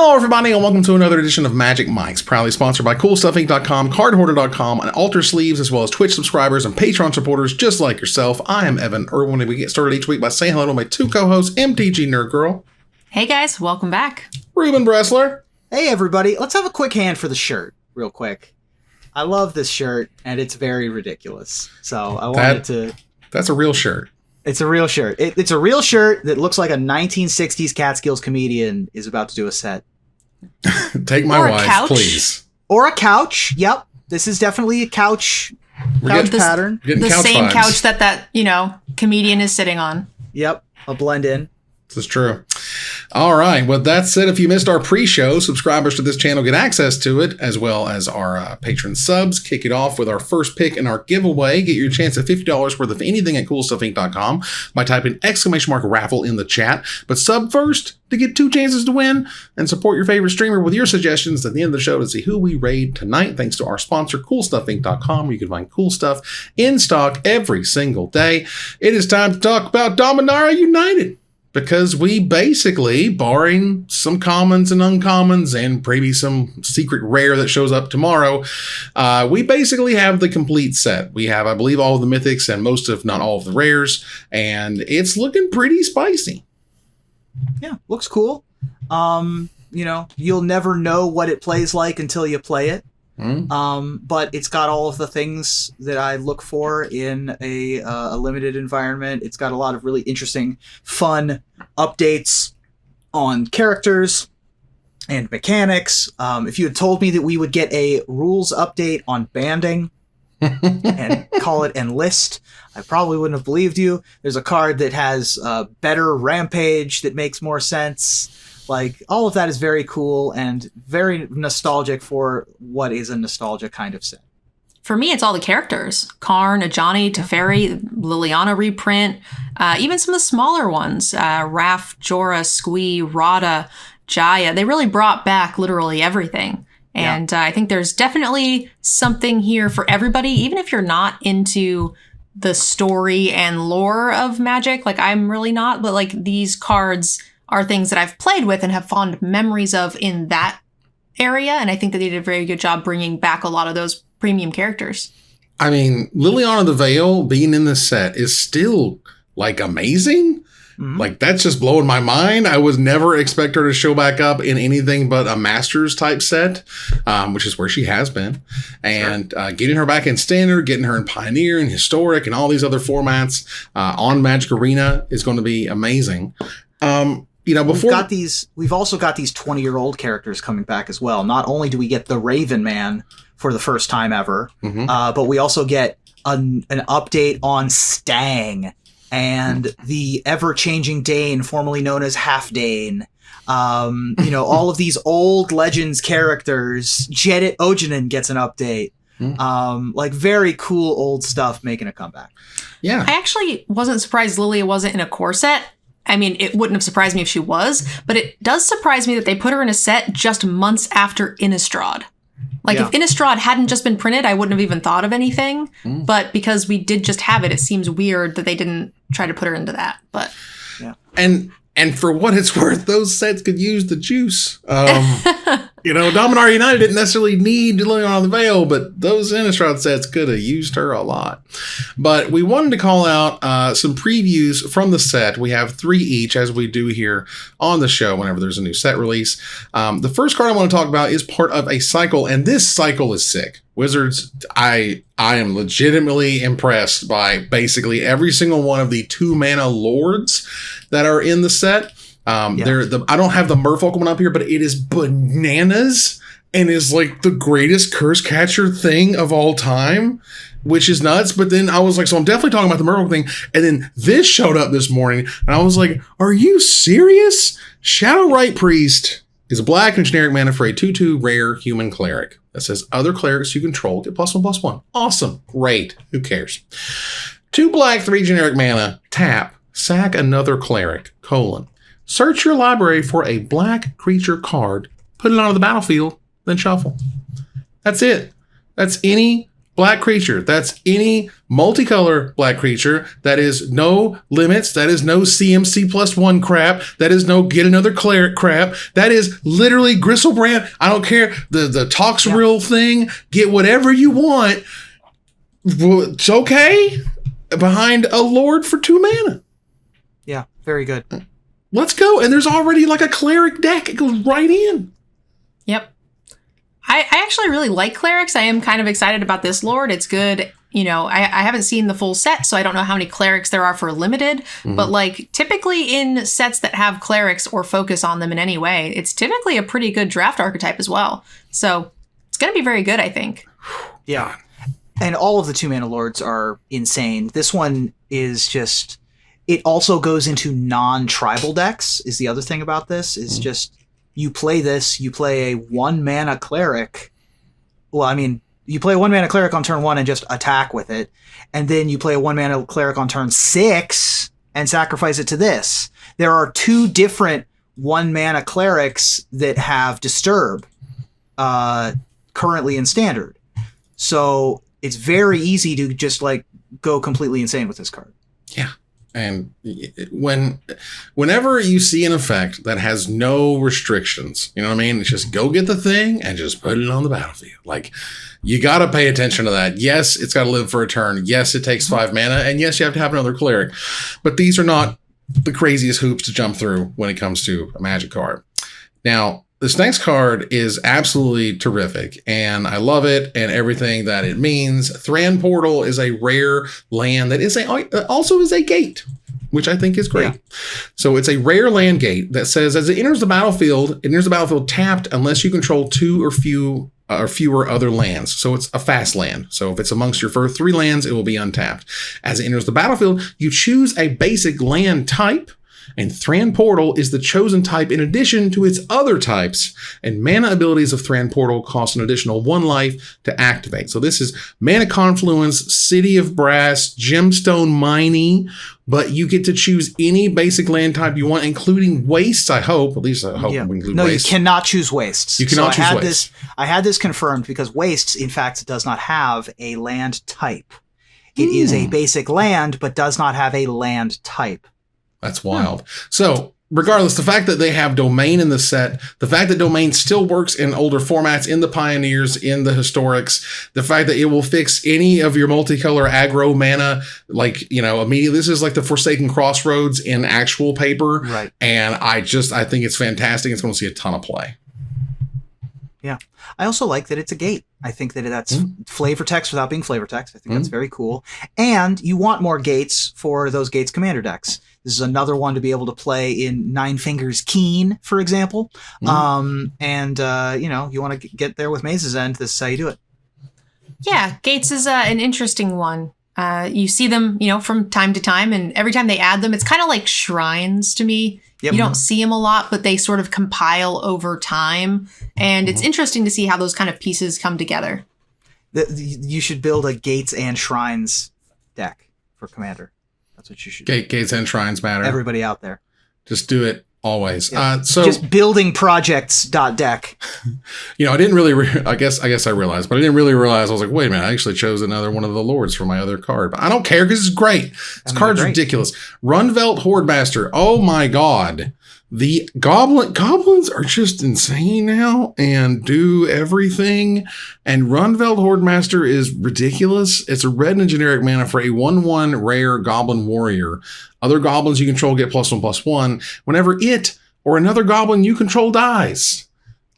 Hello everybody and welcome to another edition of Magic Mics, proudly sponsored by CoolStuffInc.com, CardHoarder.com, and Alter Sleeves, as well as Twitch subscribers and Patreon supporters just like yourself. I am Evan Irwin, and we get started each week by saying hello to my two co-hosts, MTG Nerd Girl. Hey guys, welcome back. Reuben Bressler. Hey everybody, let's have a quick hand for the shirt, real quick. I love this shirt, and it's very ridiculous. So I wanted to... That's a real shirt. It's a real shirt. It's a real shirt that looks like a 1960s Catskills comedian is about to do a set. Take my wife, couch. Please. Or a couch. Yep. This is definitely a couch pattern. The couch same vibes. couch that comedian is sitting on. Yep. A blend in. This is true. All right. With that said, if you missed our pre-show, subscribers to this channel get access to it, as well as our patron subs. Kick it off with our first pick in our giveaway. Get your chance at $50 worth of anything at CoolStuffInc.com by typing !raffle in the chat. But sub first to get 2 chances to win and support your favorite streamer with your suggestions at the end of the show to see who we raid tonight. Thanks to our sponsor, CoolStuffInc.com, where you can find cool stuff in stock every single day. It is time to talk about Dominaria United. Because we basically, barring some commons and uncommons and maybe some secret rare that shows up tomorrow, we basically have the complete set. We have, I believe, all of the mythics and most, if not all of the rares, and it's looking pretty spicy. Yeah, looks cool. You'll never know what it plays like until you play it. But it's got all of the things that I look for in a limited environment. It's got a lot of really interesting, fun updates on characters and mechanics. If you had told me that we would get a rules update on banding and call it Enlist, I probably wouldn't have believed you. There's a card that has better Rampage that makes more sense. Like, all of that is very cool and very nostalgic for what is a nostalgia kind of set. For me, it's all the characters. Karn, Ajani, Teferi, Liliana reprint, even some of the smaller ones. Raph, Jorah, Squee, Rada, Jaya. They really brought back literally everything. And I think there's definitely something here for everybody, even if you're not into the story and lore of Magic. Like, I'm really not, but like these cards are things that I've played with and have fond memories of in that area. And I think that they did a very good job bringing back a lot of those premium characters. I mean, Liliana the Veil being in this set is still like amazing. Mm-hmm. Like, that's just blowing my mind. I was never expect her to show back up in anything but a Masters type set, which is where she has been. And getting her back in Standard, getting her in Pioneer and Historic and all these other formats on Magic Arena is going to be amazing. We've also got these 20-year-old characters coming back as well. Not only do we get the Raven Man for the first time ever, but we also get an update on Stang and the ever-changing Dane, formerly known as Half Dane. All of these old Legends characters. Jedit Ojanen gets an update. Very cool old stuff making a comeback. Yeah. I actually wasn't surprised Lilia wasn't in a core set. I mean, it wouldn't have surprised me if she was, but it does surprise me that they put her in a set just months after Innistrad. Like, if Innistrad hadn't just been printed, I wouldn't have even thought of anything. But because we did just have it, it seems weird that they didn't try to put her into that. But And for what it's worth, those sets could use the juice. Dominaria United didn't necessarily need Liliana the Veil, but those Innistrad sets could have used her a lot. But we wanted to call out some previews from the set. We have 3 each, as we do here on the show whenever there's a new set release. The first card I want to talk about is part of a cycle, and this cycle is sick. Wizards, I am legitimately impressed by basically every single one of the 2-mana lords that are in the set. I don't have the Merfolk one up here, but it is bananas and is like the greatest curse catcher thing of all time, which is nuts. But then I was like, so I'm definitely talking about the Merfolk thing. And then this showed up this morning and I was like, are you serious? Shadow-Rite Priest is a black and generic mana for a 2/2 rare human cleric that says other clerics you control get +1/+1. Awesome. Great. Who cares? 2 black, 3 generic mana. Tap. Sack another cleric. : search your library for a black creature card, put it onto the battlefield, then shuffle. That's it. That's any black creature. That's any multicolor black creature. That is no limits. That is no CMC +1 crap. That is no get another cleric crap. That is literally Gristlebrand. I don't care. The talks real thing. Get whatever you want. It's okay. Behind a Lord for 2 mana. Yeah, very good. Let's go. And there's already like a cleric deck. It goes right in. Yep. I actually really like clerics. I am kind of excited about this Lord. It's good. You know, I haven't seen the full set, so I don't know how many clerics there are for limited. But like typically in sets that have clerics or focus on them in any way, it's typically a pretty good draft archetype as well. So it's going to be very good, I think. Yeah. And all of the 2-mana Lords are insane. This one is just... It also goes into non-tribal decks, is the other thing about this, is just... You play this, you play a 1-mana cleric. Well, I mean, you play a 1-mana cleric on turn 1 and just attack with it. And then you play a 1-mana cleric on turn 6 and sacrifice it to this. There are 2 different 1-mana clerics that have Disturb currently in Standard. So it's very easy to just like go completely insane with this card. Yeah. And whenever you see an effect that has no restrictions, you know what I mean? It's just go get the thing and just put it on the battlefield. Like, you got to pay attention to that. Yes, it's got to live for a turn. Yes, it takes 5 mana. And yes, you have to have another cleric. But these are not the craziest hoops to jump through when it comes to a Magic card. Now, this next card is absolutely terrific, and I love it and everything that it means. Thran Portal is a rare land that is also is a gate, which I think is great. Yeah. So it's a rare land gate that says as it enters the battlefield tapped unless you control 2 or fewer other lands. So it's a fast land. So if it's amongst your first 3 lands, it will be untapped. As it enters the battlefield, you choose a basic land type. And Thran Portal is the chosen type in addition to its other types. And mana abilities of Thran Portal cost an additional 1 life to activate. So this is Mana Confluence, City of Brass, Gemstone Mining. But you get to choose any basic land type you want, including wastes, I hope. At least I hope we include wastes. You cannot choose wastes. You cannot choose wastes. I had this confirmed because wastes, in fact, does not have a land type. It is a basic land, but does not have a land type. That's wild. So regardless, the fact that they have Domain in the set, the fact that Domain still works in older formats, in the Pioneers, in the Historics, the fact that it will fix any of your multicolor aggro mana, like, you know, immediately. This is like the Forsaken Crossroads in actual paper. Right. And I think it's fantastic. It's going to see a ton of play. Yeah. I also like that it's a gate. I think that that's flavor text without being flavor text. I think that's very cool. And you want more gates for those Gates Commander decks. This is another one to be able to play in Nine Fingers Keen, for example. You know, you want to get there with Maze's End. This is how you do it. Yeah, Gates is an interesting one. You see them, you know, from time to time, and every time they add them, it's kind of like shrines to me. Yep. You don't see them a lot, but they sort of compile over time. And it's interesting to see how those kind of pieces come together. You should build a Gates and Shrines deck for Commander. That's what you should do. Gates and Shrines matter. Everybody out there. Just do it always. Yeah. Just buildingprojects.deck. You know, I didn't really, I guess I realized, but I didn't really realize. I was like, wait a minute, I actually chose another one of the Lords for my other card. But I don't care because it's great. This card's ridiculous. Rundvelt Hordemaster. Oh my God. The goblins are just insane now and do everything. And Rundvelt Hordemaster is ridiculous. It's a red and a generic mana for a 1/1 rare goblin warrior. Other goblins you control get +1/+1 whenever it or another goblin you control dies,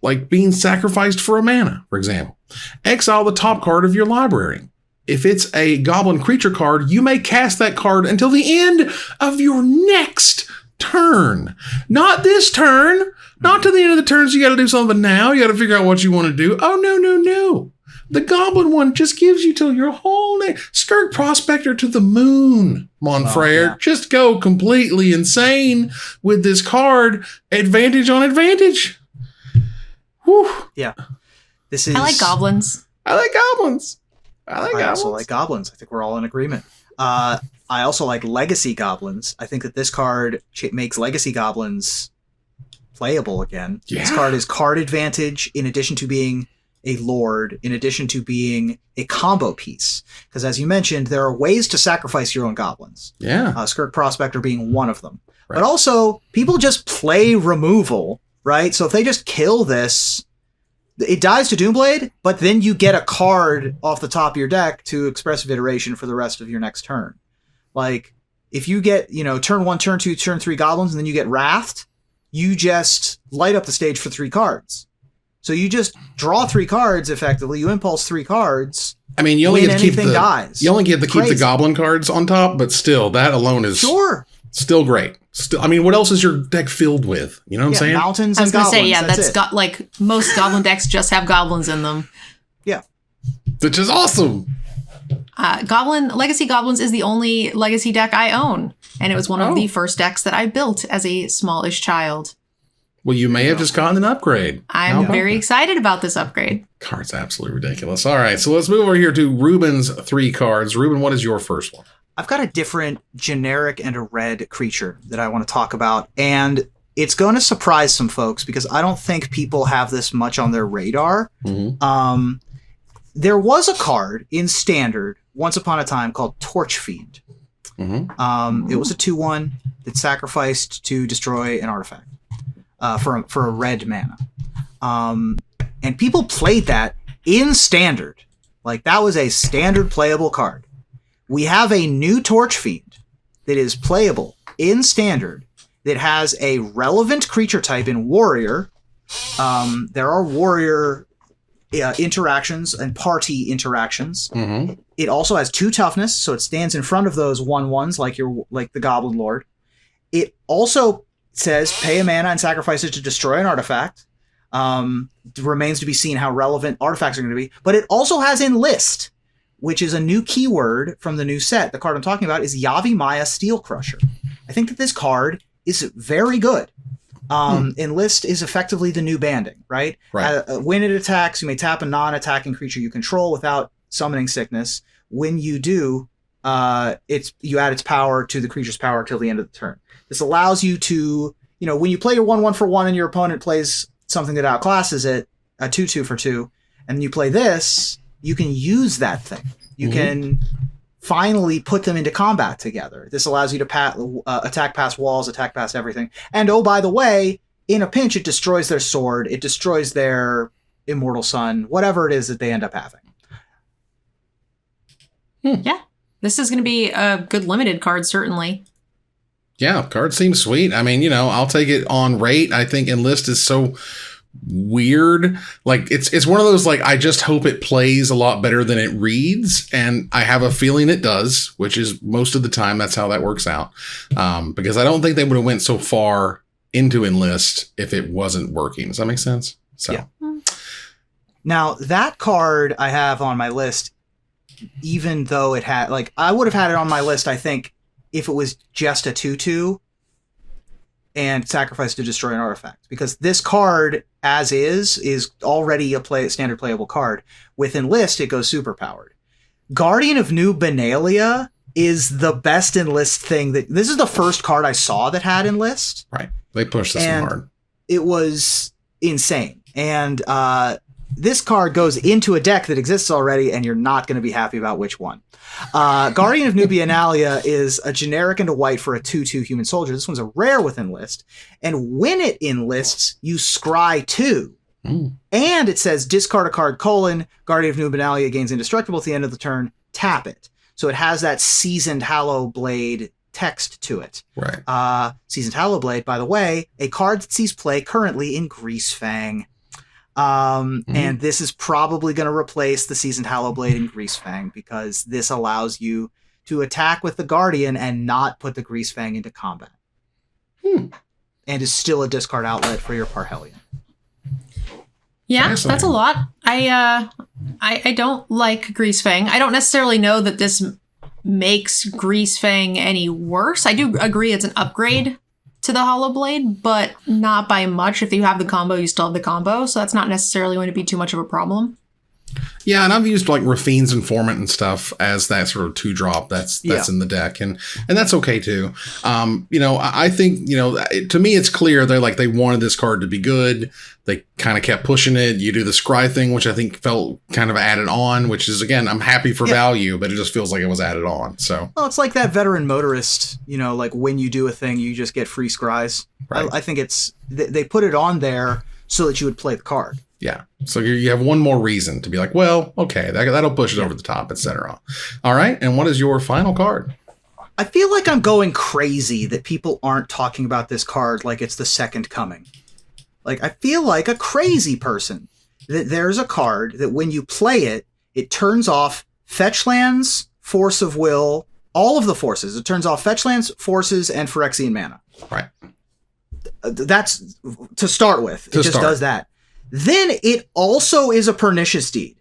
like being sacrificed for a mana, for example. Exile the top card of your library. If it's a goblin creature card, you may cast that card until the end of your next turn. Not this turn. Not to the end of the turn, so you got to do something now. You got to figure out what you want to do. Oh, no. The goblin one just gives you till your whole name. Skirk Prospector to the moon, Monfrere. Yeah. Just go completely insane with this card. Advantage on advantage. Whew. Yeah. I like goblins. I also like goblins. I think we're all in agreement. I also like Legacy Goblins. I think that this card makes Legacy Goblins playable again. Yeah. This card is card advantage in addition to being a Lord in addition to being a combo piece. Because as you mentioned, there are ways to sacrifice your own goblins. Yeah. Skirk Prospector being one of them. Right. But also, people just play removal, right? So if they just kill this, it dies to Doomblade, but then you get a card off the top of your deck to Expressive Iteration for the rest of your next turn. Like, if you get, turn 1, turn 2, turn 3 goblins, and then you get Wrathed, you just light up the stage for 3 cards. So you just draw 3 cards, effectively. You impulse 3 cards. I mean, you only get to keep dies. You only get to keep the goblin cards on top, but still, that alone is still great. Still, I mean, what else is your deck filled with? You know what I'm saying? Mountains I was and goblins. Say, that's got like most goblin decks just have goblins in them. Yeah, which is awesome. Legacy Goblins is the only Legacy deck I own, and it was one of the first decks that I built as a smallish child. Well, you may have just gotten an upgrade. I'm very excited about this upgrade. Card's absolutely ridiculous. All right, so let's move over here to Reuben's 3 cards. Reuben, what is your first one? I've got a different generic and a red creature that I want to talk about, and it's going to surprise some folks because I don't think people have this much on their radar. Mm-hmm. There was a card in Standard once upon a time called Torch Fiend. Mm-hmm. It was a 2/1 that sacrificed to destroy an artifact for a red mana. And people played that in Standard. Like, that was a Standard playable card. We have a new Torch Fiend that is playable in Standard that has a relevant creature type in Warrior. There are Warrior interactions and party interactions. Mm-hmm. It also has 2 toughness, so it stands in front of those 1/1s like the Goblin Lord. It also says pay a mana and sacrifice it to destroy an artifact. Remains to be seen how relevant artifacts are going to be. But it also has Enlist, which is a new keyword from the new set. The card I'm talking about is Yavimaya Steelcrusher. I think that this card is very good. Enlist is effectively the new banding, right? When it attacks, you may tap a non-attacking creature you control without summoning sickness. When you do, you add its power to the creature's power till the end of the turn. This allows you to, when you play your 1/1 for 1 and your opponent plays something that outclasses it, a 2/2 for 2, and you play this, you can use that thing. You can finally put them into combat together. This allows you to attack past walls, attack past everything. And oh, by the way, in a pinch, it destroys their sword. It destroys their Immortal Sun, whatever it is that they end up having. Yeah. This is going to be a good limited card, certainly. Yeah, card seems sweet. I mean, I'll take it on rate. I think Enlist is so weird. Like, it's one of those, like, I just hope it plays a lot better than it reads, and I have a feeling it does, which is most of the time that's how that works out. Because I don't think they would have went so far into Enlist if it wasn't working. Does that make sense? So yeah. Now, that card I have on my list, even though it had, like, I would have had it on my list, I think, if it was just a 2/2 and sacrifice to destroy an artifact. Because this card, as is already a standard playable card. With Enlist, it goes super powered. Guardian of New Benalia is the best Enlist thing. This is the first card I saw that had Enlist. Right. They pushed this one hard. It was insane. And this card goes into a deck that exists already, and you're not going to be happy about which one. Guardian of New Benalia is a generic and a white for a 2/2 human soldier. This one's a rare with Enlist. And when it enlists, you scry 2. And it says discard a card, Guardian of New Benalia gains indestructible at the end of the turn, tap it. So it has that Seasoned Hallowblade text to it. Right. Seasoned Hallowblade, by the way, a card that sees play currently in Greasefang. And this is probably going to replace the Seasoned Hallowblade in Greasefang, because this allows you to attack with the Guardian and not put the Greasefang into combat. And is still a discard outlet for your Parhelion. Yeah, that's a lot. I don't like Greasefang. I don't necessarily know that this makes Greasefang any worse. I do agree it's an upgrade to the Hallowblade, but not by much. If you have the combo, you still have the combo, so that's not necessarily going to be too much of a problem. Yeah, and I've used like Rafine's Informant and stuff as that sort of 2-drop that's in the deck, and that's okay too. I think, to me it's clear they wanted this card to be good. They kind of kept pushing it. You do the scry thing, which I think felt kind of added on, which is, again, I'm happy for value, but it just feels like it was added on. So, well, it's like that veteran motorist, like when you do a thing, you just get free scries. Right. I think they put it on there so that you would play the card. Yeah. So you have one more reason to be like, well, okay, that'll push it over the top, etc. All right. And what is your final card? I feel like I'm going crazy that people aren't talking about this card like it's the second coming. Like, I feel like a crazy person that there's a card that when you play it, it turns off fetch lands, Force of Will, all of the forces. It turns off fetch lands, forces, and Phyrexian mana. Right. That's to start with. It just does that. Then it also is a Pernicious Deed.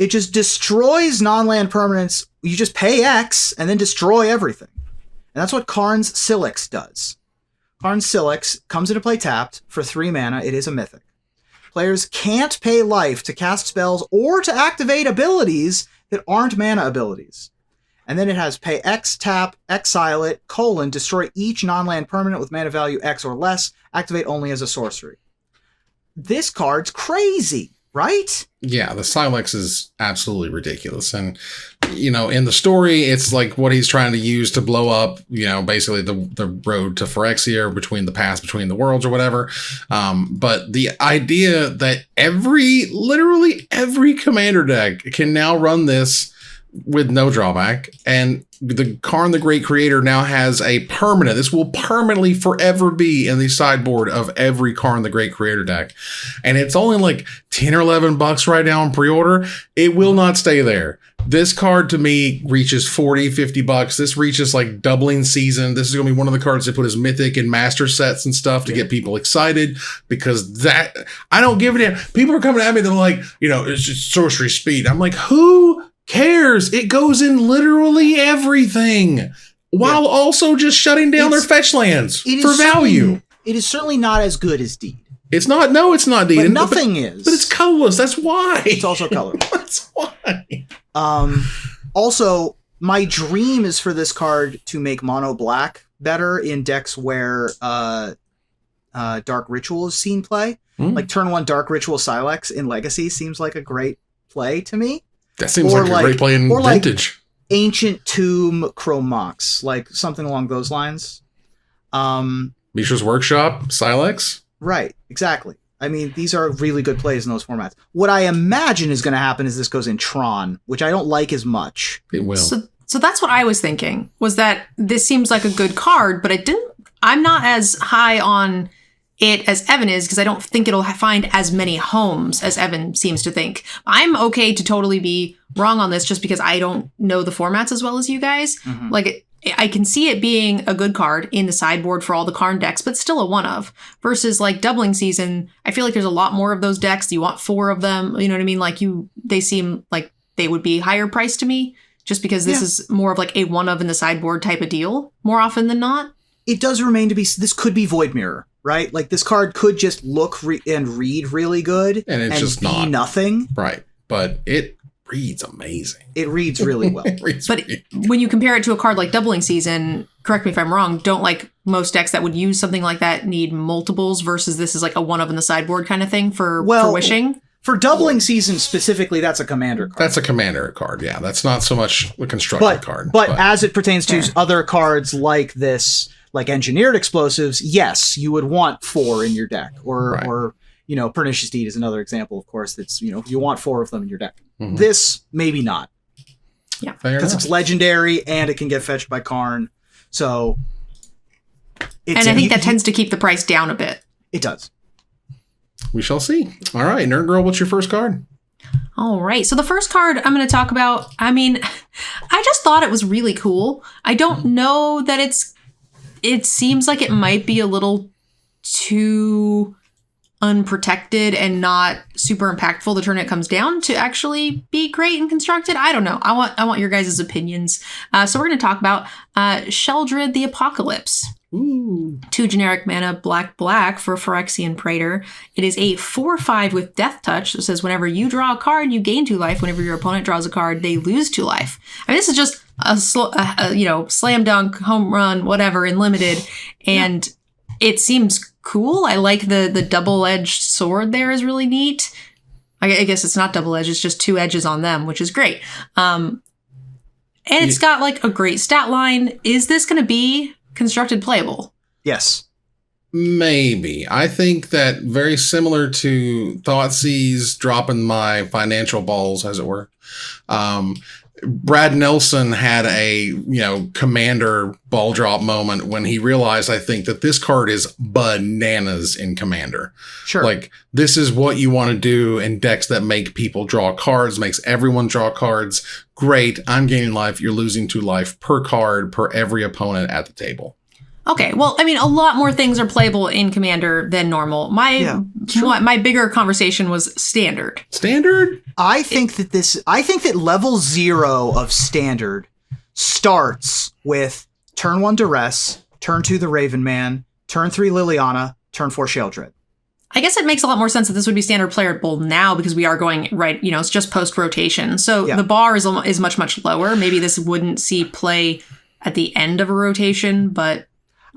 It just destroys non-land permanents. You just pay X and then destroy everything. And that's what Karn's Sylex does. Karn's Sylex comes into play tapped for 3 mana. It is a mythic. Players can't pay life to cast spells or to activate abilities that aren't mana abilities. And then it has pay X, tap, exile it, destroy each non-land permanent with mana value X or less, activate only as a sorcery. This card's crazy, right? Yeah, the Sylex is absolutely ridiculous. And, in the story, it's like what he's trying to use to blow up, basically the road to Phyrexia, between the paths between the worlds or whatever. But the idea that literally every commander deck can now run this with no drawback, and the Karn the Great Creator now has a permanent. This will permanently forever be in the sideboard of every Karn the Great Creator deck, and it's only like $10 or $11 right now on pre-order. It will not stay there. This card to me reaches $40-$50. This reaches like doubling season. This is going to be one of the cards they put as mythic and master sets and stuff to get people excited, because that I don't give a damn. People are coming at me. They're like, it's just sorcery speed. I'm like, who cares? It goes in literally everything, while also just shutting down their fetch lands for value. It is certainly not as good as Deed. It's not. No, it's not Deed. But nothing is. But it's colorless. That's why. It's also colorless. That's why. Also, my dream is for this card to make mono black better in decks where Dark Ritual is seen play. Like turn 1 Dark Ritual Sylex in Legacy seems like a great play to me. That seems like a great play in Vintage. Like Ancient Tomb Chromox, like something along those lines. Mishra's Workshop, Sylex. Right, exactly. I mean, these are really good plays in those formats. What I imagine is going to happen is this goes in Tron, which I don't like as much. It will. So that's what I was thinking, was that this seems like a good card, but I'm not as high on it as Evan is, because I don't think it'll find as many homes as Evan seems to think. I'm okay to totally be wrong on this just because I don't know the formats as well as you guys. Mm-hmm. Like, I can see it being a good card in the sideboard for all the Karn decks, but still a one of. Versus like Doubling Season, I feel like there's a lot more of those decks. You want 4 of them. You know what I mean? Like they seem like they would be higher priced to me, just because this is more of like a one of in the sideboard type of deal more often than not. It does remain to be, this could be Void Mirror, right? Like this card could just look and read really good and it's just be nothing. Right. But it reads amazing. It reads really well. When you compare it to a card like Doubling Season, correct me if I'm wrong, don't like most decks that would use something like that need multiples, versus this is like a one of in the sideboard kind of thing for wishing? For Doubling Season specifically, that's a commander card. That's a commander card, yeah. That's not so much a constructed card. But as it pertains to other cards like this, like Engineered Explosives, yes, you would want 4 in your deck. Or Pernicious Deed is another example, of course, that's, you want 4 of them in your deck. Mm-hmm. This, maybe not. Yeah. Because it's legendary and it can get fetched by Karn. So. And I think that tends to keep the price down a bit. It does. We shall see. All right, Nerd Girl, what's your first card? All right. So the first card I'm going to talk about, I mean, I just thought it was really cool. I don't know that it seems like it might be a little too unprotected and not super impactful the turn it comes down to actually be great and constructed. I don't know. I want your guys' opinions. So we're going to talk about Sheoldred the Apocalypse. Ooh. 2 generic mana, black for Phyrexian Praetor. It is a 4/5 with Death Touch. It says whenever you draw a card, you gain 2 life. Whenever your opponent draws a card, they lose 2 life. I mean, this is just a slam dunk, home run, whatever in limited, and it seems cool. I like the double-edged sword there is really neat. I guess it's not double-edged, it's just 2 edges on them, which is great. And it's got like a great stat line. Is this going to be constructed playable? Yes. Maybe. I think that very similar to Thoughtseize dropping my financial balls, as it were. Brad Nelson had a, commander ball drop moment when he realized, I think, that this card is bananas in Commander. Sure. Like, this is what you want to do in decks that make people draw cards, makes everyone draw cards. Great. I'm gaining life. You're losing 2 life per card per every opponent at the table. Okay, well, I mean, a lot more things are playable in Commander than normal. My bigger conversation was Standard. Standard? I think that level 0 of Standard starts with turn 1 Duress, turn 2 the Raven Man, turn 3 Liliana, turn 4 Sheoldred. I guess it makes a lot more sense that this would be standard playable now because we are going right, it's just post-rotation. So the bar is much, much lower. Maybe this wouldn't see play at the end of a rotation, but...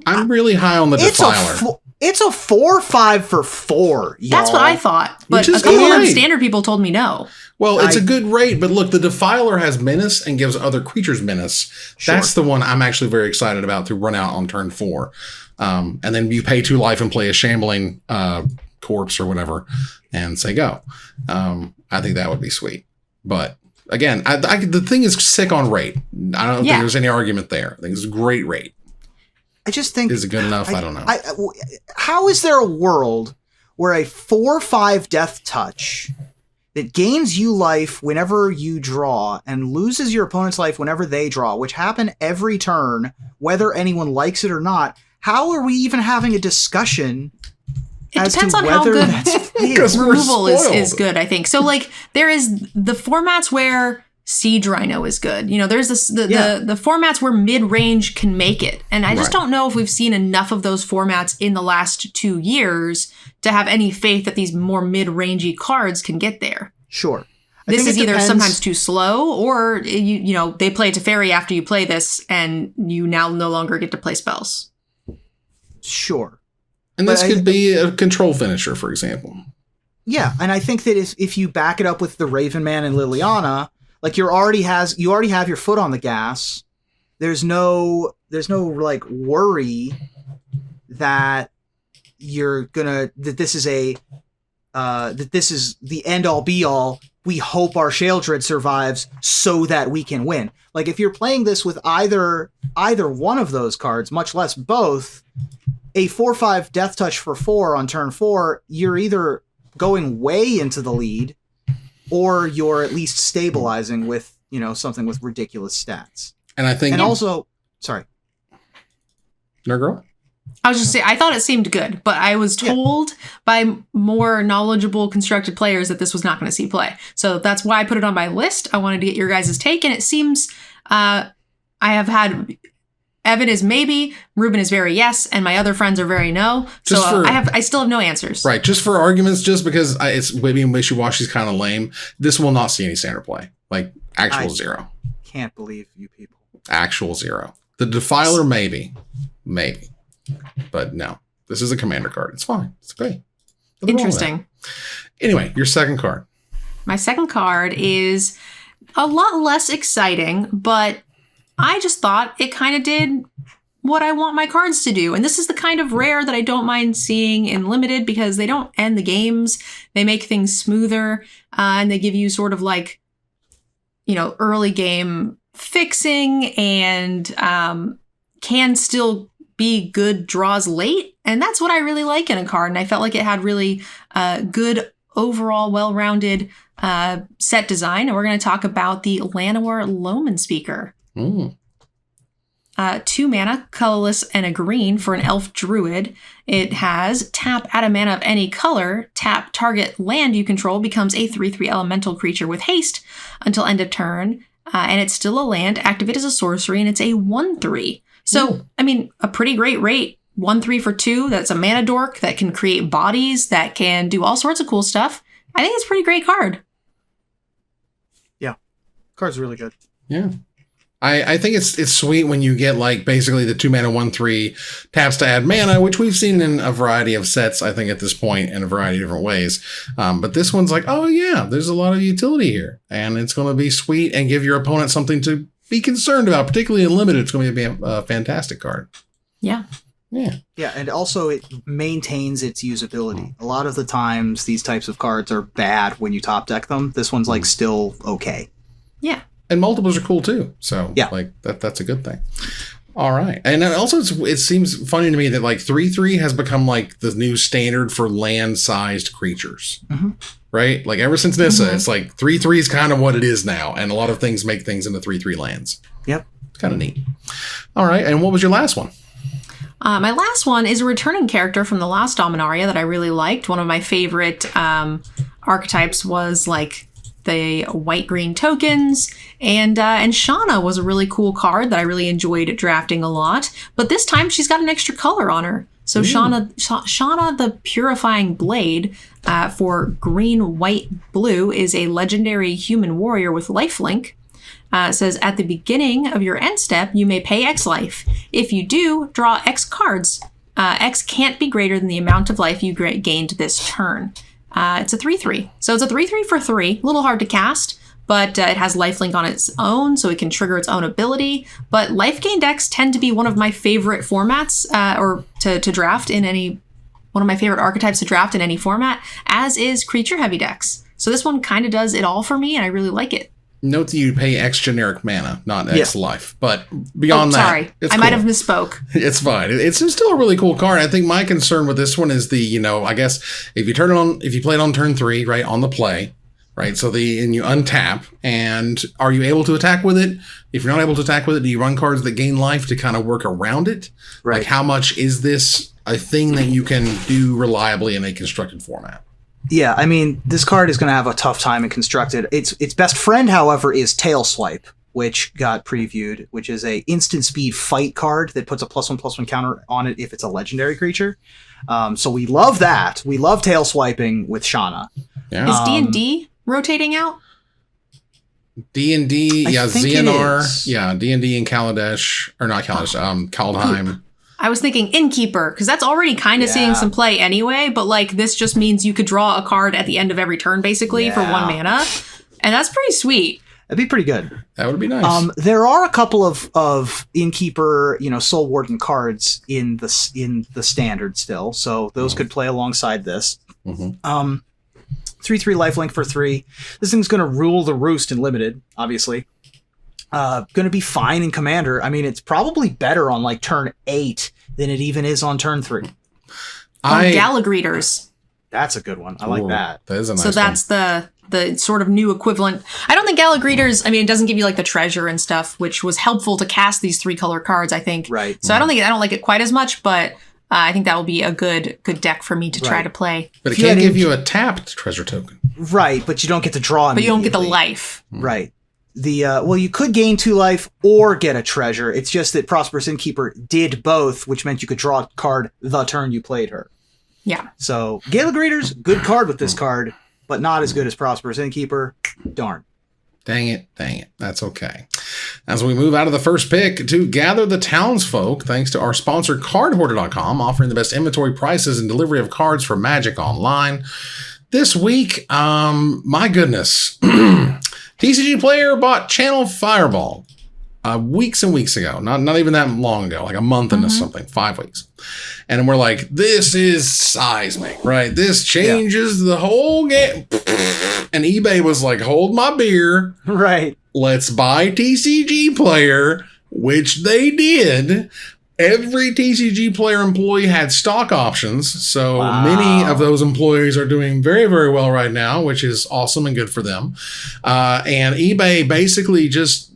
I'm really high on the Defiler. It's a 4/5 for 4, y'all. That's what I thought. But a couple of standard people told me no. Well, it's a good rate, but look, the Defiler has Menace and gives other creatures Menace. Sure. That's the one I'm actually very excited about to run out on turn 4. And then you pay 2 life and play a Shambling Corpse or whatever and say go. I think that would be sweet. But again, the thing is sick on rate. I don't think there's any argument there. I think it's a great rate. I just think... Is it good enough? I don't know. How is there a world where a 4/5 Death Touch that gains you life whenever you draw and loses your opponent's life whenever they draw, which happen every turn, whether anyone likes it or not, how are we even having a discussion? It depends on how good removal is good, I think. So, like, there is the formats where Siege Rhino is good. There's the formats where mid-range can make it. And I just don't know if we've seen enough of those formats in the last 2 years to have any faith that these more mid-rangey cards can get there. Sure. This is either sometimes too slow or, they play Teferi after you play this and you now no longer get to play spells. Sure. And this could be a control finisher, for example. Yeah, and I think that if you back it up with the Raven Man and Liliana... Like you already have your foot on the gas. There's no like worry that this is the end all be all. We hope our Sheoldred survives so that we can win. Like if you're playing this with either one of those cards, much less both, a 4/5 Death Touch for 4 on turn 4, you're either going way into the lead, or you're at least stabilizing with, something with ridiculous stats. And I think... And also... Sorry. No, girl? I was just saying, I thought it seemed good, but I was told by more knowledgeable constructed players that this was not going to see play. So that's why I put it on my list. I wanted to get your guys' take, and it seems... I have had... Evan is maybe, Reuben is very yes, and my other friends are very no. I still have no answers. Right, just for arguments, just because it's maybe wishy-washy is kind of lame, this will not see any standard play. Like, actual 0. Can't believe you people. Actual 0. The Defiler, maybe. But no, this is a commander card. It's fine. It's okay. Interesting. Anyway, your second card. My second card is a lot less exciting, but... I just thought it kind of did what I want my cards to do. And this is the kind of rare that I don't mind seeing in Limited because they don't end the games. They make things smoother and they give you sort of like, early game fixing and can still be good draws late. And that's what I really like in a card. And I felt like it had really good overall well-rounded set design. And we're going to talk about the Llanowar Loamspeaker. 2 mana, colorless, and a green for an elf druid. It has tap, add a mana of any color, tap, target land you control becomes a 3/3 elemental creature with haste until end of turn, and it's still a land, activate as a sorcery, and it's a 1/3. So, I mean, a pretty great rate. 1/3 for 2, that's a mana dork that can create bodies, that can do all sorts of cool stuff. I think it's a pretty great card. Yeah, card's really good. Yeah. I think it's sweet when you get like basically the 2 mana 1/3 taps to add mana, which we've seen in a variety of sets, I think, at this point in a variety of different ways. But this one's like, oh yeah, there's a lot of utility here, and it's going to be sweet and give your opponent something to be concerned about, particularly in limited. It's going to be a fantastic card. Yeah. Yeah. Yeah, and also it maintains its usability. A lot of the times these types of cards are bad when you top deck them. This one's like still okay. Yeah. And multiples are cool too. So yeah, like that's a good thing. All right. And also it seems funny to me that like 3/3 has become like the new standard for land-sized creatures. Mm-hmm. Right? Like ever since Nissa, it's like 3/3 is kind of what it is now. And a lot of things make things into 3/3 lands. Yep. It's kind of neat. All right. And what was your last one? My last one is a returning character from the last Dominaria that I really liked. One of my favorite archetypes was like the white-green tokens, and Shanna was a really cool card that I really enjoyed drafting a lot. But this time she's got an extra color on her. So Shanna the Purifying Blade for green, white, blue is a legendary human warrior with lifelink. It says, at the beginning of your end step, you may pay X life. If you do, draw X cards. X can't be greater than the amount of life you gained this turn. It's a 3/3. So it's a 3/3 for 3. A little hard to cast, but it has lifelink on its own, so it can trigger its own ability. But life gain decks tend to be one of my favorite formats, or to draft in any, one of my favorite archetypes to draft in any format, as is creature heavy decks. So this one kind of does it all for me, and I really like it. Note that you pay X generic mana, not X life. But beyond that, sorry, I might have misspoke. It's fine. It's still a really cool card. I think my concern with this one is the, I guess if you play it on turn 3, right, on the play, right, and you untap, and are you able to attack with it? If you're not able to attack with it, do you run cards that gain life to kind of work around it? Right. Like how much is this a thing that you can do reliably in a constructed format? Yeah, I mean, this card is going to have a tough time in constructed. Its best friend, however, is Tail Swipe, which got previewed, which is a instant speed fight card that puts a +1/+1 counter on it if it's a legendary creature. So we love that. We love Tail Swiping with Shanna. Yeah. Is D&D rotating out? D&D, yeah, ZNR, yeah, D&D and Kaladesh, or not Kaladesh, Kaldheim. I was thinking Innkeeper, because that's already kind of seeing some play anyway, but like this just means you could draw a card at the end of every turn, basically, for 1 mana. And that's pretty sweet. That'd be pretty good. That would be nice. There are a couple of Innkeeper, Soul Warden cards in the standard still, so those could play alongside this. 3/3 lifelink for 3. This thing's going to rule the roost in limited, obviously. Going to be fine in Commander. I mean, it's probably better on like turn 8 than it even is on turn 3. Gallagreeters. That's a good one. I like that. That is a nice So that's the sort of new equivalent. I don't think Gallagreeters, I mean, it doesn't give you like the treasure and stuff, which was helpful to cast these 3-color cards, I think. Right. So I don't like it quite as much, but I think that will be a good deck for me to try to play. But it can't give you a tapped treasure token. Right, but you don't get to draw But you don't get the life. Right. You could gain 2 life or get a treasure. It's just that Prosperous Innkeeper did both, which meant you could draw a card the turn you played her. Yeah. So, Gallagreeters, good card with this card, but not as good as Prosperous Innkeeper. Darn. Dang it. That's okay. As we move out of the first pick to gather the townsfolk, thanks to our sponsor, CardHoarder.com, offering the best inventory prices and delivery of cards for Magic Online. This week, my goodness, TCGplayer bought Channel Fireball weeks and weeks ago. Not even that long ago, like a month into something, 5 weeks. And we're like, this is seismic, right? This changes the whole game. And eBay was like, hold my beer. Right. Let's buy TCGplayer, which they did. Every TCGplayer employee had stock options, so many of those employees are doing very, very well right now, which is awesome and good for them. And eBay basically just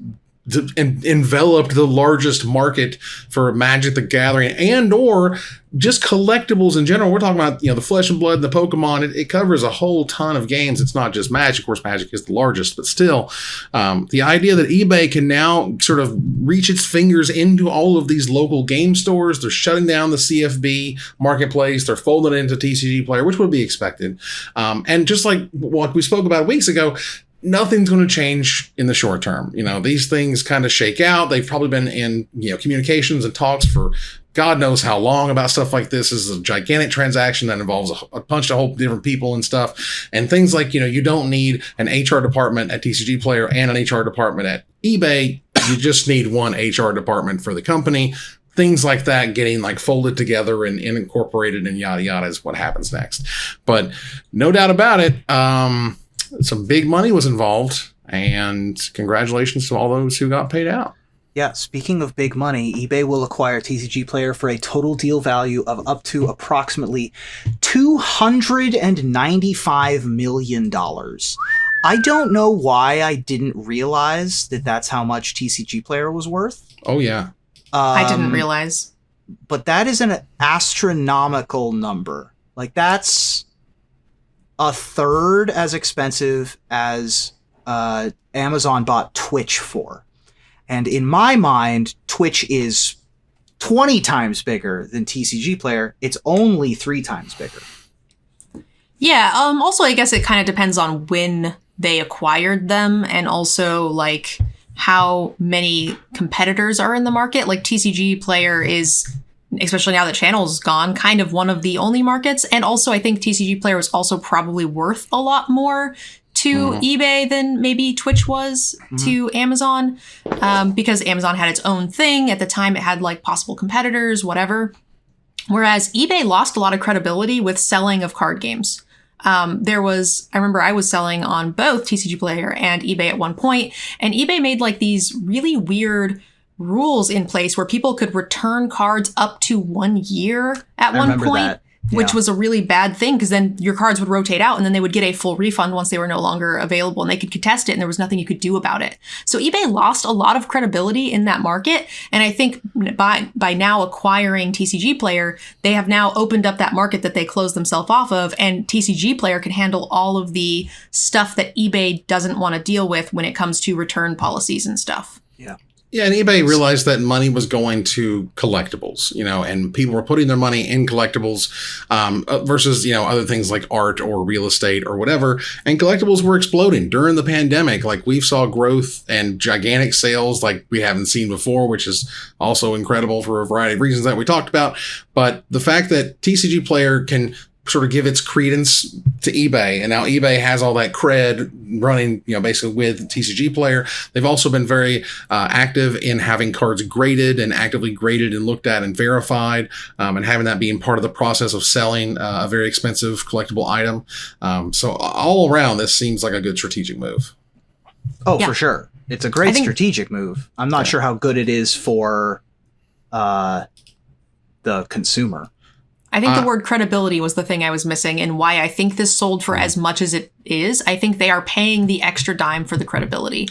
enveloped the largest market for Magic the Gathering and or just collectibles in general. We're talking about, the Flesh and Blood, the Pokemon. It covers a whole ton of games. It's not just Magic. Of course, Magic is the largest, but still, the idea that eBay can now sort of reach its fingers into all of these local game stores. They're shutting down the CFB marketplace. They're folding it into TCGplayer, which would be expected. And just like what we spoke about weeks ago, nothing's going to change in the short term. These things kind of shake out. They've probably been in, communications and talks for God knows how long about stuff like this. This is a gigantic transaction that involves a bunch of whole different people and stuff. And things like, you don't need an HR department at TCGplayer and an HR department at eBay. You just need one HR department for the company. Things like that getting like folded together and incorporated and yada yada is what happens next. But no doubt about it, some big money was involved, and congratulations to all those who got paid out. Yeah, speaking of big money, eBay will acquire TCGplayer for a total deal value of up to approximately $295 million. I don't know why I didn't realize that that's how much TCGplayer was worth. Oh, yeah. I didn't realize. But that is an astronomical number. Like, that's a third as expensive as Amazon bought Twitch for. And in my mind, Twitch is 20 times bigger than TCGplayer. It's only 3 times bigger. Yeah, also I guess it kind of depends on when they acquired them and also like how many competitors are in the market. Like TCGplayer is, especially now that Channel's gone, kind of one of the only markets. And also I think TCGplayer was also probably worth a lot more to eBay than maybe Twitch was to Amazon, because Amazon had its own thing. At the time, it had like possible competitors, whatever. Whereas eBay lost a lot of credibility with selling of card games. I remember I was selling on both TCGplayer and eBay at one point, and eBay made like these really weird rules in place where people could return cards up to 1 year at one point. That. Yeah. Which was a really bad thing, because then your cards would rotate out and then they would get a full refund once they were no longer available, and they could contest it and there was nothing you could do about it. So eBay lost a lot of credibility in that market. And I think by now acquiring TCGplayer, they have now opened up that market that they closed themselves off of, and TCGplayer can handle all of the stuff that eBay doesn't want to deal with when it comes to return policies and stuff. Yeah. Yeah, and eBay realized that money was going to collectibles, and people were putting their money in collectibles versus, other things like art or real estate or whatever. And collectibles were exploding during the pandemic. Like, we saw growth and gigantic sales like we haven't seen before, which is also incredible for a variety of reasons that we talked about. But the fact that TCGplayer can sort of give its credence to eBay, and now eBay has all that cred running, basically with TCGplayer. They've also been very active in having cards graded and actively graded and looked at and verified, and having that being part of the process of selling a very expensive collectible item. So all around, this seems like a good strategic move. Oh, yeah. For sure. It's a great strategic move. I'm not sure how good it is for the consumer. I think the word credibility was the thing I was missing, and why I think this sold for as much as it is. I think they are paying the extra dime for the credibility.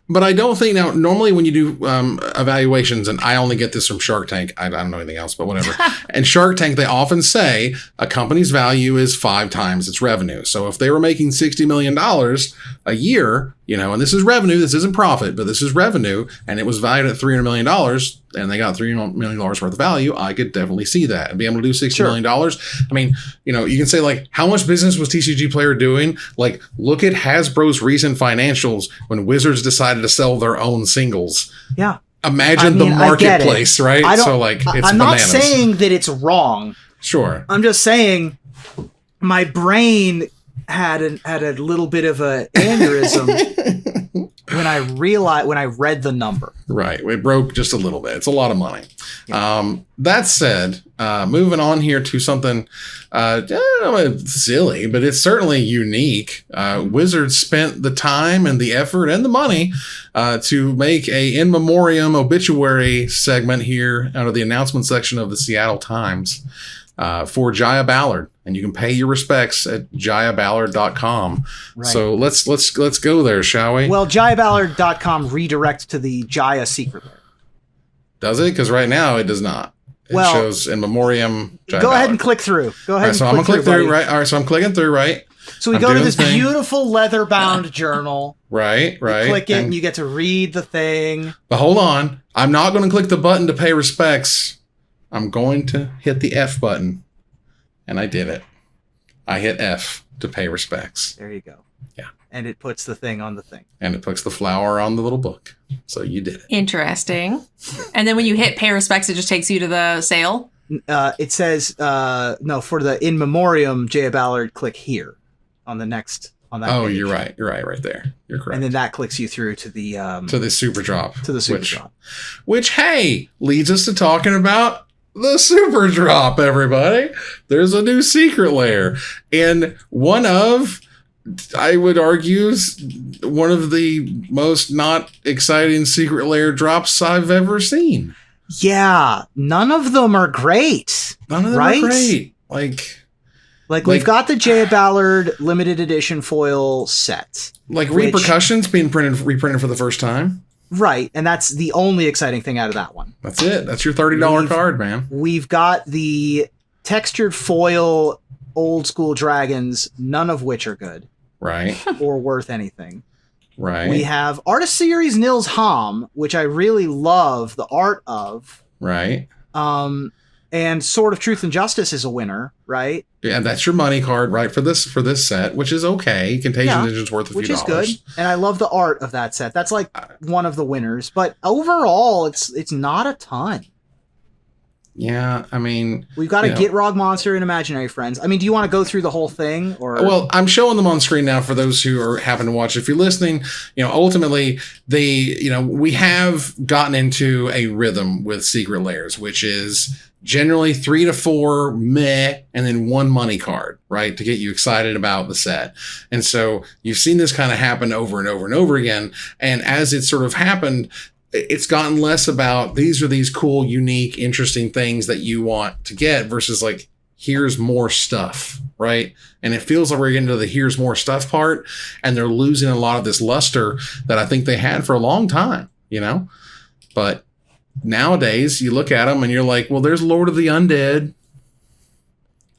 But I don't think now, normally when you do evaluations, and I only get this from Shark Tank, I don't know anything else, but whatever. And Shark Tank, they often say a company's value is 5 times its revenue. So if they were making $60 million a year, and this is revenue, this isn't profit, but this is revenue, and it was valued at $300 million, and they got $3 million worth of value, I could definitely see that. And be able to do $60 million. I mean, you can say, like, how much business was TCGplayer doing? Like, look at Hasbro's recent financials when Wizards decided to sell their own singles. Yeah. Imagine the marketplace, right? So, like, it's I'm bananas. not saying that it's wrong. Sure. I'm just saying my brain had a little bit of a aneurysm when I read the number. Right. It broke just a little bit. It's a lot of money. Yeah. That said, moving on here to something silly, but it's certainly unique. Wizards spent the time and the effort and the money to make a in memoriam obituary segment here out of the announcement section of the Seattle Times. for Jaya Ballard, and you can pay your respects at jayaballard.com. Right. So let's go there, shall we? Well, jayaballard.com redirects to the Jaya secret lair. Does it? Because right now it does not. It shows in memoriam. Jaya Go Ballard. ahead and click through. Go ahead. All right, so I'm gonna click through. Right. All right. So I'm clicking through. Right. So we go to this beautiful leather-bound journal. Right. You click it, and you get to read the thing. But hold on, I'm not going to click the button to pay respects. I'm going to hit the F button, and I did it. I hit F to pay respects. There you go. Yeah. And it puts the thing on the thing. And it puts the flower on the little book. So you did it. Interesting. And then when you hit pay respects, it just takes you to the sale? It says, no, for the in memoriam, Jaya Ballard, click here on the next, on that page. You're right. You're right there. You're correct. And then that clicks you through to the Superdrop. To the Superdrop. Which, hey, leads us to talking about the Superdrop, everybody. There's a new secret lair. And one of, I would argue, one of the most not exciting secret lair drops I've ever seen. Yeah, none of them are great. None of them are great. Like we've got the Jaya Ballard limited edition foil set. Like Repercussions being reprinted for the first time. Right, and that's the only exciting thing out of that one. That's it. That's your $30 card, man. We've got the textured foil old school dragons, none of which are good. Right. Or worth anything. Right. We have Artist Series Nils Hom, which I really love the art of. Right. And Sword of Truth and Justice is a winner, right? Yeah, that's your money card, right, for this set, which is okay. Contagion Engine's worth a few dollars. Which is good. And I love the art of that set. That's like one of the winners. But overall, it's not a ton. Yeah, I mean... We've got a Gitrog monster and Imaginary Friends. I mean, do you want to go through the whole thing? Or Well, I'm showing them on screen now for those who happen to watch. If you're listening, ultimately, we have gotten into a rhythm with secret lairs, which is generally 3 to 4 meh, and then 1 money card, right, to get you excited about the set. And so you've seen this kind of happen over and over and over again. And as it sort of happened, it's gotten less about these are these cool, unique, interesting things that you want to get versus like, here's more stuff, right? And it feels like we're getting to the here's more stuff part, and they're losing a lot of this luster that I think they had for a long time, But nowadays, you look at them and you're like, well, there's Lord of the Undead.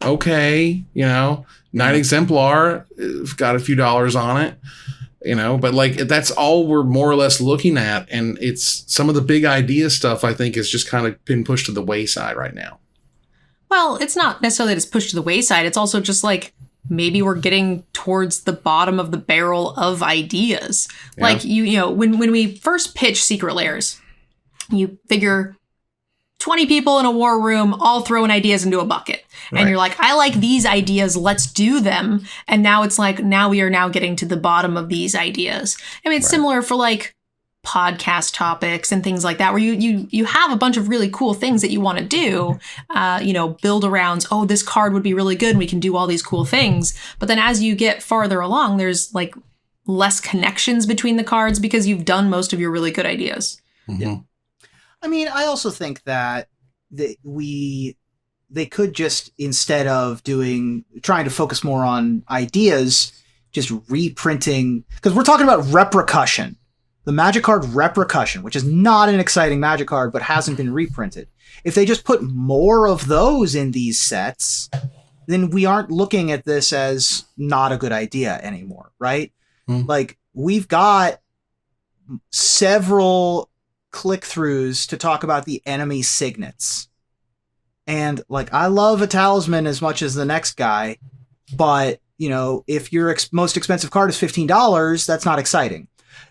Okay, Knight Exemplar, got a few dollars on it. But like that's all we're more or less looking at. And it's some of the big idea stuff, I think, has just kind of been pushed to the wayside right now. Well, it's not necessarily that it's pushed to the wayside. It's also just like maybe we're getting towards the bottom of the barrel of ideas. Yeah. Like, when we first pitch secret lairs, you figure 20 people in a war room all throwing ideas into a bucket. Right. And you're like, I like these ideas, let's do them. And now it's like, now we are now getting to the bottom of these ideas. I mean, it's similar for like podcast topics and things like that, where you have a bunch of really cool things that you want to do, build around, this card would be really good and we can do all these cool things. But then as you get farther along, there's like less connections between the cards because you've done most of your really good ideas. Mm-hmm. Yeah. I mean, I also think that they could just, instead of trying to focus more on ideas, just reprinting, because we're talking about Repercussion, the Magic card Repercussion, which is not an exciting Magic card, but hasn't been reprinted. If they just put more of those in these sets, then we aren't looking at this as not a good idea anymore, right? Mm. Like, we've got several click-throughs to talk about the enemy signets. And like, I love a talisman as much as the next guy, but if your most expensive card is $15, that's not exciting.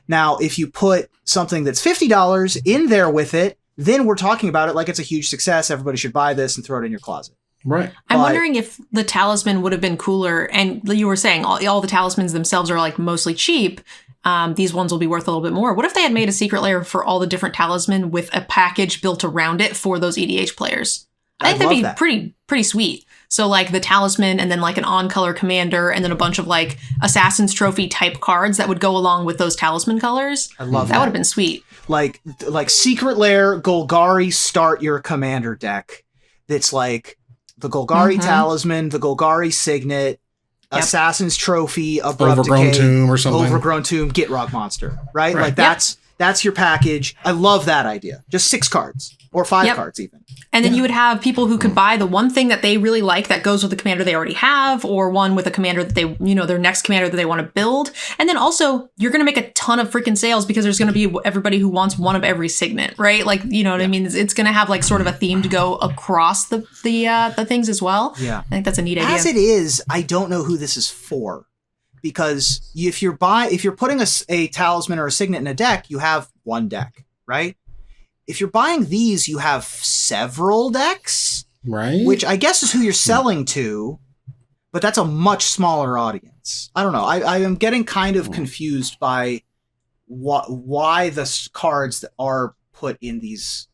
Now, if you put something that's $50 in there with it, then we're talking about it like it's a huge success. Everybody should buy this and throw it in your closet. Right. I'm wondering if the talisman would have been cooler. And you were saying all the talismans themselves are like mostly cheap. These ones will be worth a little bit more. What if they had made a secret lair for all the different talisman with a package built around it for those EDH players? I think that'd be pretty sweet. So like the talisman and then like an on-color commander and then a bunch of like Assassin's Trophy type cards that would go along with those talisman colors. I love that. That would have been sweet. Like secret lair Golgari start your commander deck. That's like the Golgari Talisman, the Golgari Signet, Assassin's Trophy, Abrupt Overgrown Decay, Tomb or something. Overgrown Tomb, Gitrog Monster, right? Like that's your package. I love that idea. Just 6 cards or 5 cards even. And then you would have people who could buy the one thing that they really like that goes with the commander they already have, or one with a commander that they, their next commander that they want to build. And then also, you're going to make a ton of freaking sales because there's going to be everybody who wants one of every signet, right? Like, you know what I mean? It's going to have like sort of a theme to go across the things as well. Yeah. I think that's a neat idea. As it is, I don't know who this is for. Because if you're putting a talisman or a signet in a deck, you have one deck, right? If you're buying these, you have several decks, right? Which I guess is who you're selling to, but that's a much smaller audience. I don't know. I am getting kind of confused by why the cards that are put in these.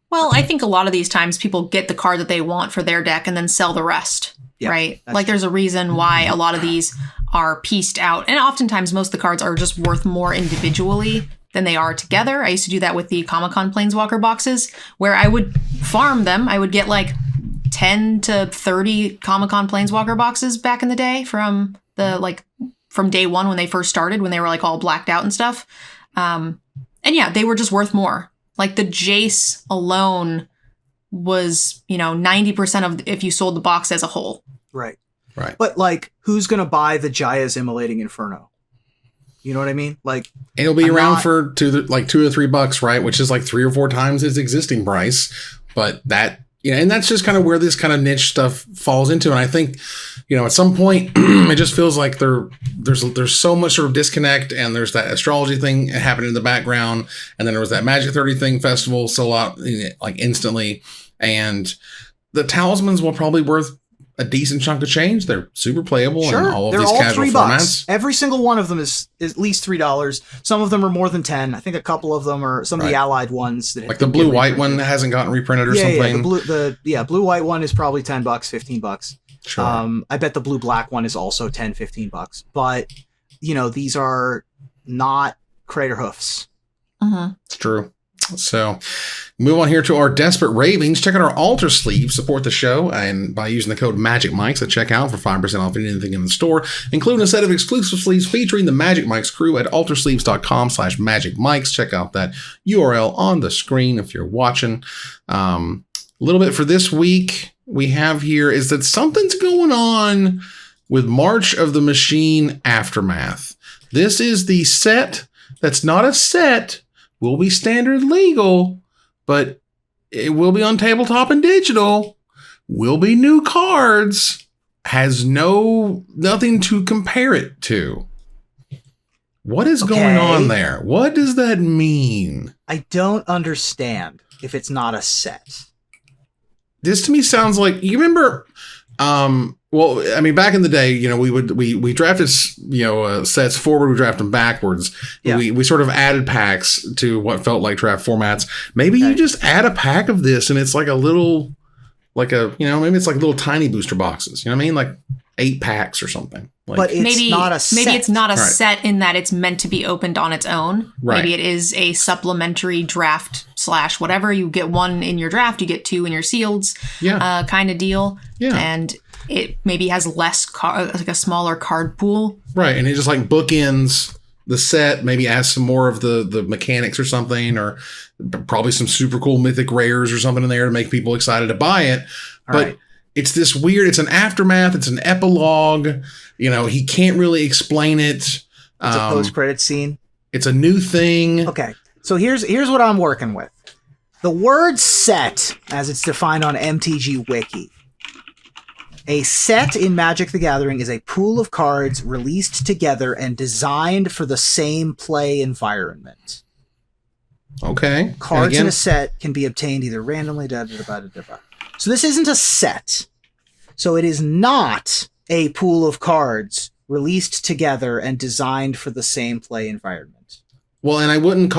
Well, I think a lot of these times people get the card that they want for their deck and then sell the rest, right? Like there's a reason why a lot of these are pieced out. And oftentimes most of the cards are just worth more individually than they are together. I used to do that with the Comic-Con Planeswalker boxes where I would farm them. I would get like 10 to 30 Comic-Con Planeswalker boxes back in the day from day one when they first started, when they were like all blacked out and stuff. And yeah, they were just worth more. Like the Jace alone was, 90% of if you sold the box as a whole. Right. But like, who's going to buy the Jaya's Immolating Inferno? You know what I mean? Like, and it'll be around for $2 or $3, right? Which is like 3 or 4 times its existing price. But that, and that's just kind of where this kind of niche stuff falls into. And I think, at some point, it just feels like there's so much sort of disconnect, and there's that astrology thing happening in the background, and then there was that Magic 30 thing festival sold out like instantly, and the talismans will probably worth a decent chunk of change. They're super playable in all of these casual formats. Every single one of them is at least $3. Some of them are more than 10. I think a couple of them are some of the allied ones. That like the blue-white one that hasn't gotten reprinted or something. The blue-white one is probably $10, $15. Sure. I bet the blue-black one is also $10, $15. But, these are not Crater Hoofs. Mm-hmm. It's true. So move on here to our Desperate Ravings. Check out our altar sleeve. Support the show and by using the code MAGICMICS at checkout for 5% off anything in the store, including a set of exclusive sleeves featuring the Magic Mics crew at altersleeves.com/magicmics. Check out that URL on the screen if you're watching. A little bit for this week we have here is that something's going on with March of the Machine Aftermath. This is the set that's not a set. Will be standard legal, but it will be on tabletop and digital. Will be new cards. Has nothing to compare it to. What is going on there? What does that mean? I don't understand if it's not a set. This to me sounds like, you remember, well, I mean, back in the day, we drafted, sets forward, we drafted them backwards. Yeah. We sort of added packs to what felt like draft formats. Maybe you just add a pack of this and it's like a little, maybe it's like little tiny booster boxes. You know what I mean? Like 8 packs or something. But it's not a set. Maybe it's not a set in that it's meant to be opened on its own. Right. Maybe it is a supplementary draft / whatever. You get 1 in your draft, you get 2 in your sealeds kind of deal. Yeah. And it maybe has less like a smaller card pool. Right. And it just like bookends the set, maybe adds some more of the mechanics or something, or probably some super cool mythic rares or something in there to make people excited to buy it. But it's this weird, it's an aftermath, it's an epilogue. He can't really explain it. It's a post-credit scene. It's a new thing. Okay. So here's what I'm working with. The word set, as it's defined on MTG Wiki. A set in Magic the Gathering is a pool of cards released together and designed for the same play environment. Okay. Cards in a set can be obtained either randomly. So this isn't a set. So it is not a pool of cards released together and designed for the same play environment. Well, and I wouldn't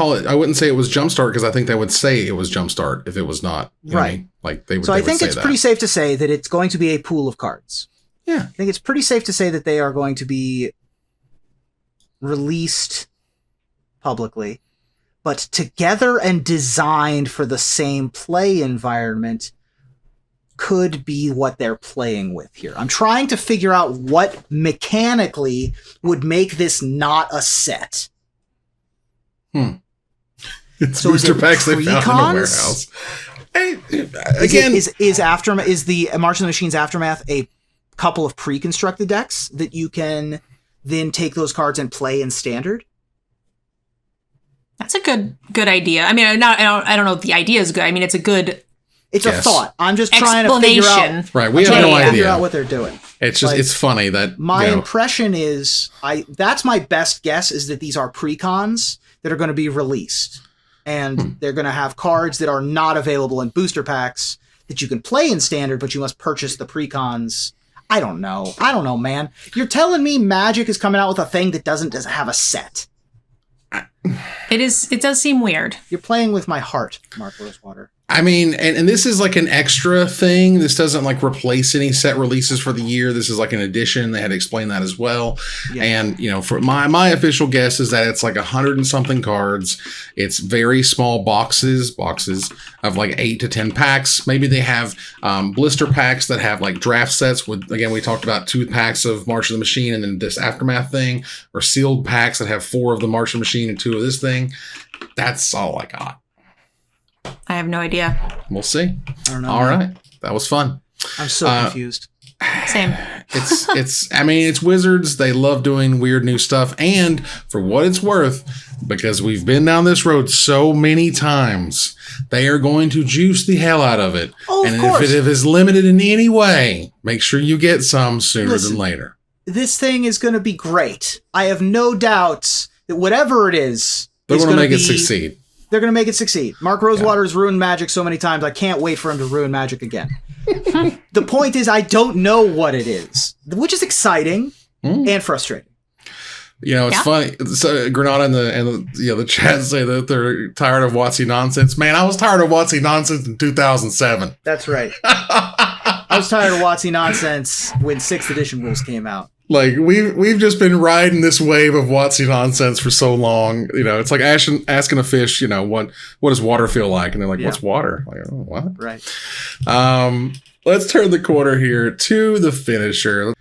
say it was Jumpstart, because I think they would say it was Jumpstart if it was not. Right. Like they would. So I think it's pretty safe to say that it's going to be a pool of cards. Yeah. I think it's pretty safe to say that they are going to be released publicly, but together and designed for the same play environment. could be what they're playing with here. I'm trying to figure out what mechanically would make this not a set. It's So is booster it packs they found in a pre-cons? warehouse. Hey, again, Is Aftermath, is the March of the Machines Aftermath a couple of pre-constructed decks that you can then take those cards and play in Standard? That's a good idea. I mean, I don't know if the idea is good. I mean, it's a good It's Yes. a thought. I'm just trying to figure explanation. out. right? We I'm have trying no to figure idea. out what they're doing. It's just Like, it's funny that My you know, impression is that's my best guess is that these are pre-cons that are going to be released. And they're going to have cards that are not available in booster packs that you can play in Standard, but you must purchase the pre-cons. I don't know, man. You're telling me Magic is coming out with a thing that doesn't have a set. It does seem weird. You're playing with my heart, Mark Rosewater. I mean, and this is like an extra thing. This doesn't like replace any set releases for the year. This is like an addition. They had to explain that as well. Yeah. And, you know, for my official guess is that it's like 100 and something cards. It's very small boxes of like 8 to 10 packs. Maybe they have blister packs that have like draft sets with, again, we talked about 2 packs of March of the Machine and then this Aftermath thing, or sealed packs that have 4 of the March of the Machine and 2 of this thing. That's all I got. I have no idea. We'll see. I don't know. All right. That was fun. I'm so confused. Same. I mean, it's Wizards. They love doing weird new stuff. And for what it's worth, because we've been down this road so many times, they are going to juice the hell out of it. Oh, of and course. if it is limited in any way, make sure you get some sooner Listen. than later. This thing is going to be great. I have no doubts that whatever it is, They're is going to gonna make it be- succeed. They're going to make it succeed. Mark Rosewater has ruined Magic so many times. I can't wait for him to ruin Magic again. The point is, I don't know what it is, which is exciting and frustrating. You know, it's funny. So Granada and the chat say that they're tired of WotC nonsense. Man, I was tired of WotC nonsense in 2007. That's right. I was tired of WotC nonsense when 6th edition rules came out. Like we've just been riding this wave of WotC nonsense for so long. You know, it's like asking a fish, you know, what does water feel like? And they're like, Yeah. what's water? Like, oh, what? Right. Let's turn the corner here to the finisher.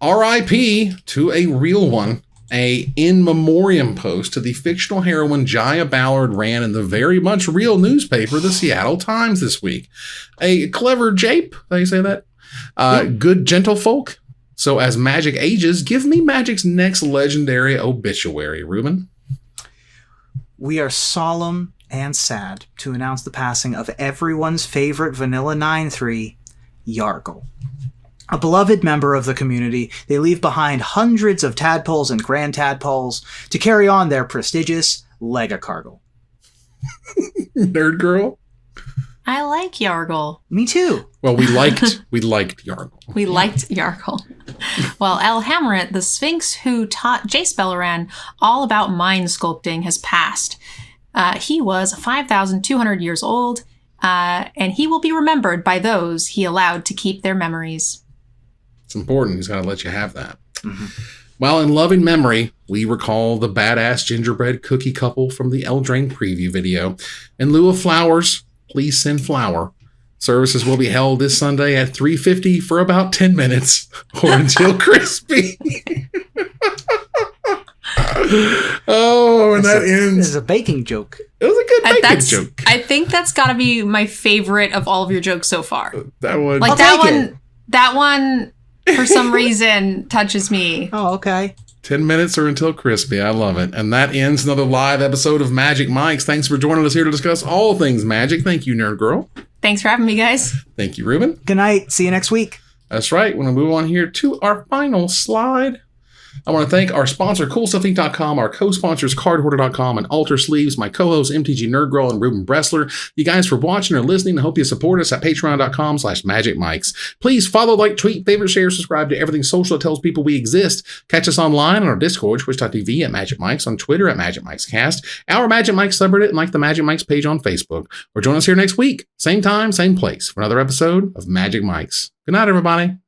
R.I.P. to a real one. A in memoriam post to the fictional heroine Jaya Ballard ran in the very much real newspaper, the Seattle Times, this week. A clever jape, how you say that? Good gentlefolk. So as Magic ages, give me Magic's next legendary obituary, Reuben. We are solemn and sad to announce the passing of everyone's favorite Vanilla 9-3, Yargle. A beloved member of the community, they leave behind hundreds of tadpoles and grand tadpoles to carry on their prestigious Legacargle. Nerd girl. I like Yargle. Me too. Well, we liked Yargle. We liked Yargle. Well, El Hammerit, the Sphinx who taught Jace Belleran all about mind sculpting, has passed. He was 5,200 years old, and he will be remembered by those he allowed to keep their memories. It's important. He's got to let you have that. Mm-hmm. Well, in loving memory, we recall the badass gingerbread cookie couple from the Eldraine preview video. In lieu of flowers, please send flour. Services will be held this Sunday at 3:50 for about 10 minutes or until crispy. Oh, and that This ends. is a baking joke. It was a good bacon joke. I think that's got to be my favorite of all of your jokes so far. That one. Like I'll take it. that one, for some reason, touches me. Oh, okay. 10 minutes or until crispy. I love it. And that ends another live episode of Magic Mics. Thanks for joining us here to discuss all things Magic. Thank you, Nerd Girl. Thanks for having me, guys. Thank you, Reuben. Good night. See you next week. That's right. We're going to move on here to our final slide. I want to thank our sponsor, CoolStuffInc.com, our co-sponsors, CardHoarder.com, and Alter Sleeves, my co-hosts, MTG Nerd Girl and Reuben Bressler. You guys for watching or listening. I hope you support us at Patreon.com/MagicMics. Please follow, like, tweet, favorite, share, subscribe to everything social that tells people we exist. Catch us online on our Discord, twitch.tv at Magic Mics, on Twitter at Magic Mics Cast, our Magic Mics subreddit, and like the Magic Mics page on Facebook. Or join us here next week, same time, same place, for another episode of Magic Mics. Good night, everybody.